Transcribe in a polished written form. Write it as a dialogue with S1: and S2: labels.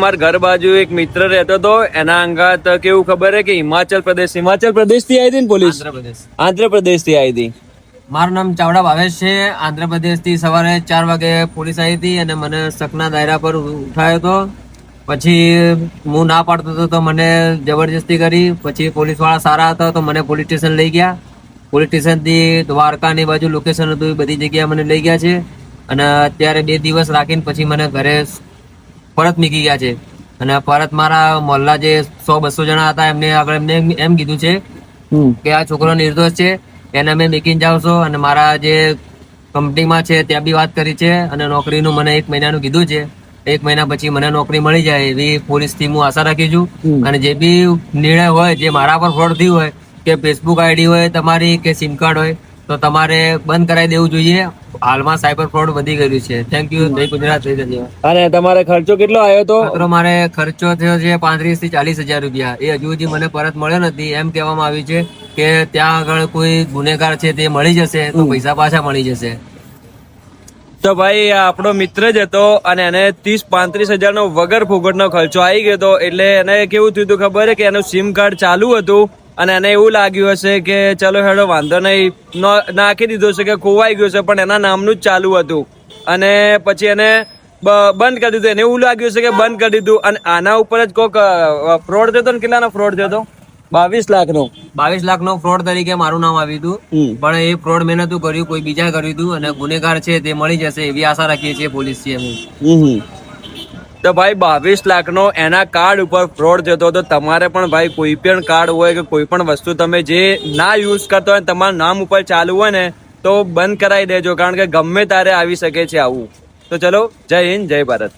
S1: અમારા ઘર બાજુ એક મિત્ર રહેતો હતો, એના અંગાત કેવું ખબર હે કે હિમાચલ પ્રદેશ થી આવી હતી ને પોલીસ, આંધ્રપ્રદેશ થી આવી હતી.
S2: મારું નામ ચાવડા ભાવેશ છે. આંધ્રપ્રદેશ થી સવારે 4 વાગે પોલીસ આવી હતી અને મને શકના દાયરા પર ઉઠાયો હતો. પછી હું ના પાડતો હતો તો મને જબરજસ્તી કરી. પછી પોલીસ વાળા સારા હતા તો મને પોલીસ સ્ટેશન લઈ ગયા. પોલીસ સ્ટેશન થી દ્વારકા ની બાજુ લોકેશન હતું, એ બધી જગ્યાએ મને લઈ ગયા છે. અને અત્યારે 2 દિવસ રાખીને પછી મને ઘરે પરત મૂકી ગયા છે. અને પરત મારા મોહલ્લા જે 100-200 જણા હતા એમને આગળ એમને એમ કીધું છે કે આ છોકરો નિર્દોષ છે, એને અમે મૂકીને જાવ છો. અને મારા જે કંપનીમાં છે ત્યાં બી વાત કરી છે અને નોકરીનું મને 1 મહિનાનું કીધું છે. 1 મહિના પછી મને નોકરી મળી જાય એવી પોલીસ થી હું આશા રાખી છું. અને જે બી નિર્ણય હોય, જે મારા પર ફ્રોડ થયું હોય, કે ફેસબુક આઈડી હોય તમારી કે સિમ કાર્ડ હોય, તો તમારે બંધ કરાવી દેવું જોઈએ. હાલમાં સાયબર ફ્રોડ વધી ગયું છે. Thank you. જય ગુજરાત, જય ધન્યવાદ.
S1: અને તમારે ખર્ચો કેટલો આવ્યો હતો?
S2: મારે ખર્ચો થયો છે 35 થી 40 હજાર રૂપિયા. એ હજુ સુધી મને પરત મળ્યો નથી. એમ કહેવામાં આવ્યું છે કે ત્યાં આગળ કોઈ ગુનેગાર છે તે મળી જશે તો પૈસા પાછા મળી જશે.
S1: તો ભાઈ આ આપણો મિત્ર જ હતો અને એને 30-35 હજારનો વગર ફોગટનો ખર્ચો આવી ગયો હતો. એટલે એને કેવું થયું હતું ખબર છે કે એનું સિમ કાર્ડ ચાલુ હતું અને એને એવું લાગ્યું હશે કે ચલો હેડો વાંધો નહીં, નાખી દીધો છે કે ખોવાઈ ગયો છે, પણ એના નામનું જ ચાલુ હતું. અને પછી એને બંધ કરી દીધું. એને એવું લાગ્યું છે કે બંધ કરી દીધું. અને આના ઉપર જ કોઈક ફ્રોડ થયો હતો ને. કેટલાનો ફ્રોડ થયો હતો? 22 લાખનો.
S2: 22 લાખનો ફ્રોડ તરીકે મારું નામ આવ્યું હતું. પણ એ ફ્રોડ મેં નતું કર્યું, કોઈ બીજા કર્યું હતું. અને ગુનેગાર છે તે મળી જશે એવી આશા રાખીએ છીએ પોલીસ થી અમે.
S1: તો ભાઈ 22 લાખનો એના કાર્ડ ઉપર ફ્રોડ થતો. તો તમારે પણ ભાઈ કોઈ પણ કાર્ડ હોય કે કોઈ પણ વસ્તુ તમે જે ના યુઝ કરતા હોય, તમારા નામ ઉપર ચાલુ હોય ને, તો બંધ કરાવી દેજો. કારણ કે ગમે તારે આવી શકે છે આવું. તો ચલો, જય હિન્દ, જય ભારત.